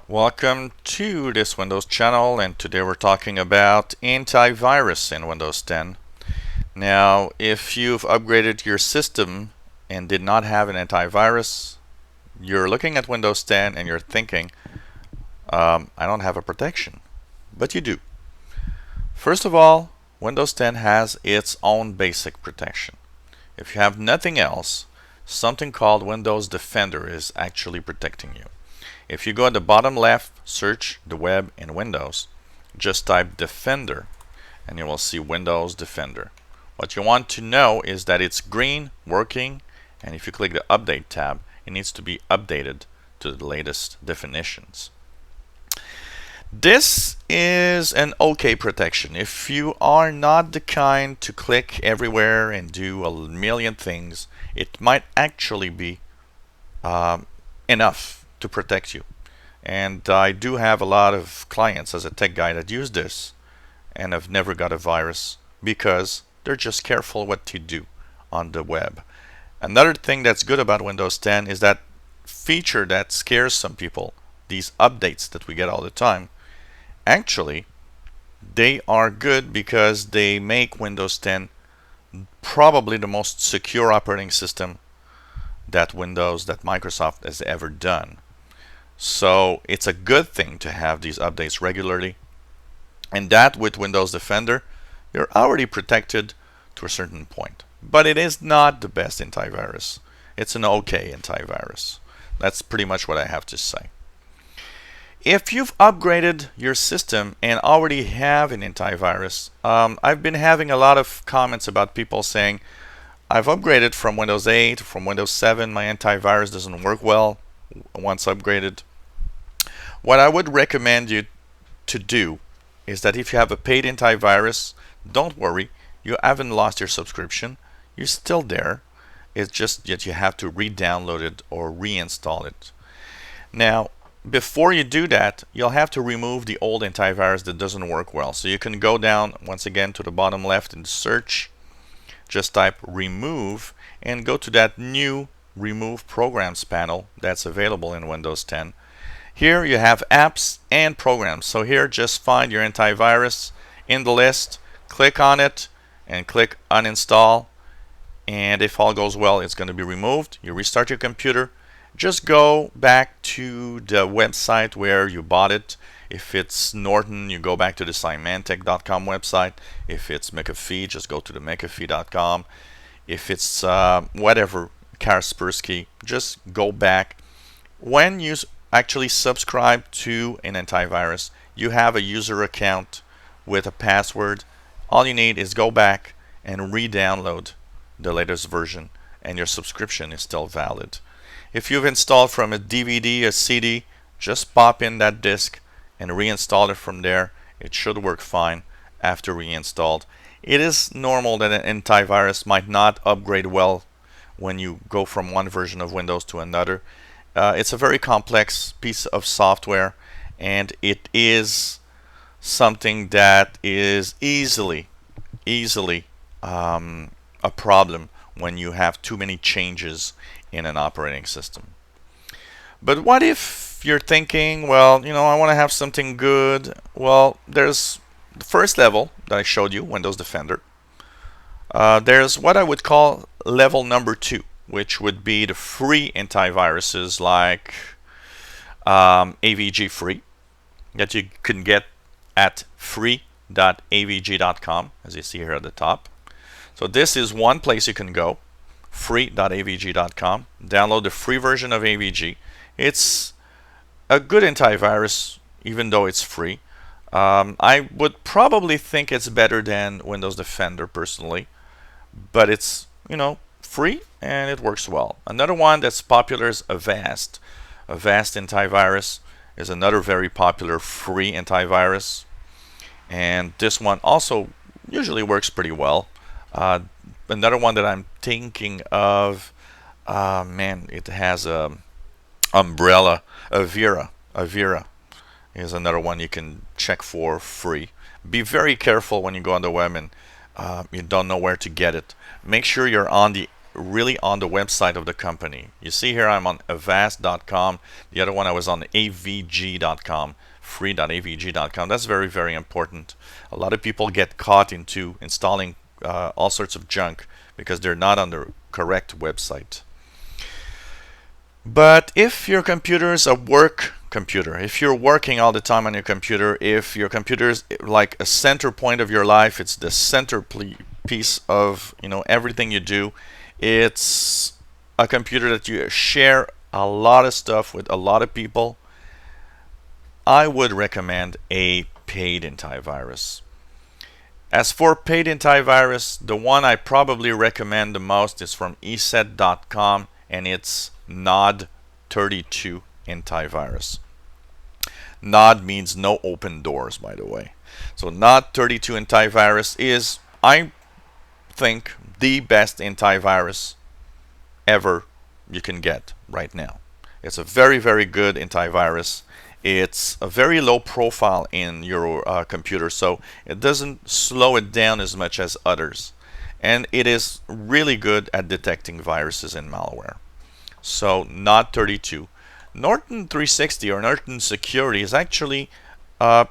Welcome to this Windows channel, and today we're talking about antivirus in Windows 10. Now, if you've upgraded your system and did not have an antivirus, you're looking at Windows 10 and you're thinking, I don't have a protection. But you do. First of all, Windows 10 has its own basic protection. If you have nothing else, something called Windows Defender is actually protecting you. If you go at the bottom left, search the web in Windows, just type Defender and you will see Windows Defender. What you want to know is that it's green, working, and if you click the Update tab, it needs to be updated to the latest definitions. This is an okay protection. If you are not the kind to click everywhere and do a million things, it might actually be enough to protect you. And I do have a lot of clients as a tech guy that use this and have never got a virus because they're just careful what to do on the web. Another thing that's good about Windows 10 is that feature that scares some people, these updates that we get all the time. Actually, they are good because they make Windows 10 probably the most secure operating system that Microsoft has ever done. So it's a good thing to have these updates regularly. And that with Windows Defender, you're already protected to a certain point. But it is not the best antivirus. It's an okay antivirus. That's pretty much what I have to say. If you've upgraded your system and already have an antivirus, I've been having a lot of comments about people saying, I've upgraded from Windows 8, from Windows 7, my antivirus doesn't work well once upgraded. What I would recommend you to do is that if you have a paid antivirus, don't worry, you haven't lost your subscription. You're still there. It's just that you have to re-download it or reinstall it. Now, before you do that, you'll have to remove the old antivirus that doesn't work well. So you can go down once again to the bottom left and search. Just type remove and go to that new remove programs panel that's available in Windows 10. Here you have apps and programs. So here just find your antivirus in the list, click on it and click uninstall, and if all goes well it's going to be removed. You restart your computer, just go back to the website where you bought it. If it's Norton, you go back to the Symantec.com website. If it's McAfee, just go to the McAfee.com. If it's whatever, Kaspersky, just go back. When you actually subscribe to an antivirus, you have a user account with a password. All you need is go back and re-download the latest version, and your subscription is still valid. If you've installed from a DVD, a CD, just pop in that disk and reinstall it from there. It should work fine after reinstalled. It is normal that an antivirus might not upgrade well when you go from one version of Windows to another. It's a very complex piece of software, and it is something that is easily a problem when you have too many changes in an operating system. But what if you're thinking, well, I want to have something good? Well, there's the first level that I showed you, Windows Defender. There's what I would call level number 2, which would be the free antiviruses like AVG Free that you can get at free.avg.com, as you see here at the top. So this is one place you can go, free.avg.com. Download the free version of AVG. It's a good antivirus, even though it's free. I would probably think it's better than Windows Defender personally, but it's free and it works well. Another one that's popular is Avast. Avast antivirus is another very popular free antivirus, and this one also usually works pretty well. Another one that I'm thinking of, it has a umbrella. Avira is another one you can check for free. Be very careful when you go on the web and you don't know where to get it. Make sure you're on the really on the website of the company. You see here I'm on avast.com. The other one I was on avg.com, free.avg.com. That's very, very important. A lot of people get caught into installing all sorts of junk because they're not on the correct website. But if your computer is a work computer, if you're working all the time on your computer, if your computer is like a center point of your life, it's the centerpiece of everything you do, it's a computer that you share a lot of stuff with a lot of people, I would recommend a paid antivirus. As for paid antivirus, the one I probably recommend the most is from eset.com, and it's Nod32 antivirus. Nod means no open doors, by the way. So Nod32 antivirus is, I think, the best antivirus ever you can get right now. It's a very, very good antivirus. It's a very low profile in your computer, so it doesn't slow it down as much as others. And it is really good at detecting viruses and malware. So Nod32. Norton 360 or Norton Security is actually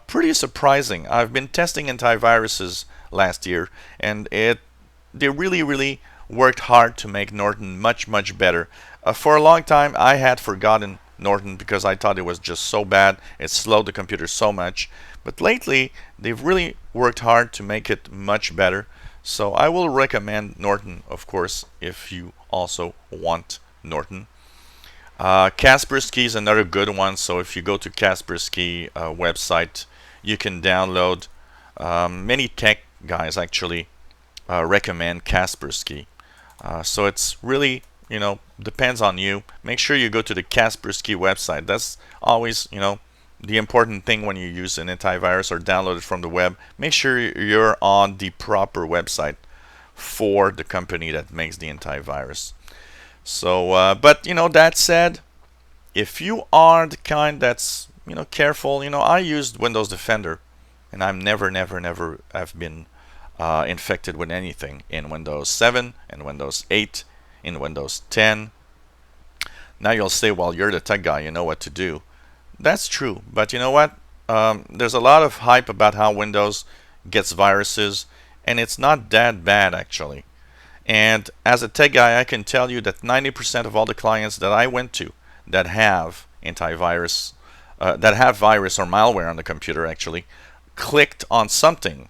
pretty surprising. I've been testing antiviruses last year, and they really worked hard to make Norton much better. For a long time I had forgotten Norton because I thought it was just so bad. It slowed the computer so much. But lately they've really worked hard to make it much better. So I will recommend Norton, of course, if you also want Norton. Kaspersky is another good one. So if you go to Kaspersky website, you can download. Many tech guys actually recommend Kaspersky. So it's really, depends on you. Make sure you go to the Kaspersky website. That's always, the important thing when you use an antivirus or download it from the web. Make sure you're on the proper website for the company that makes the antivirus. So, but that said, if you are the kind that's careful, I used Windows Defender, and I'm never have been infected with anything in Windows 7 and Windows 8, in Windows 10. Now you'll say, well, you're the tech guy, you know what to do. That's true, but you know what? There's a lot of hype about how Windows gets viruses, and it's not that bad actually. And as a tech guy, I can tell you that 90% of all the clients that I went to that have antivirus, that have virus or malware on the computer actually, clicked on something.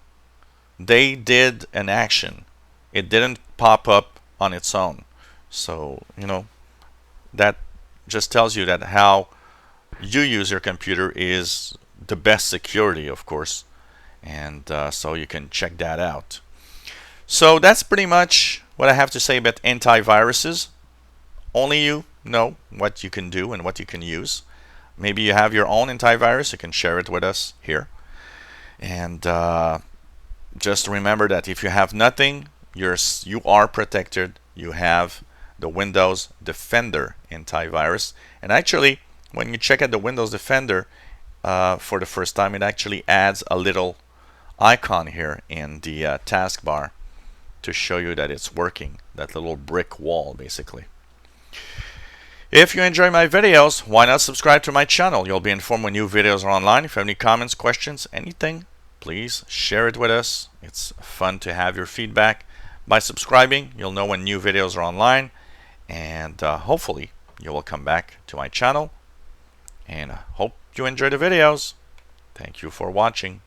They did an action. It didn't pop up on its own. So, that just tells you that how you use your computer is the best security, of course. And so you can check that out. So that's pretty much what I have to say about antiviruses. Only you know what you can do and what you can use. Maybe you have your own antivirus. You can share it with us here. And just remember that if you have nothing, you are protected. You have the Windows Defender antivirus. And actually, when you check out the Windows Defender for the first time, it actually adds a little icon here in the taskbar to show you that it's working. That little brick wall, basically. If you enjoy my videos, why not subscribe to my channel? You'll be informed when new videos are online. If you have any comments, questions, anything, please share it with us. It's fun to have your feedback. By subscribing, you'll know when new videos are online, and hopefully you will come back to my channel, and I hope you enjoy the videos. Thank you for watching.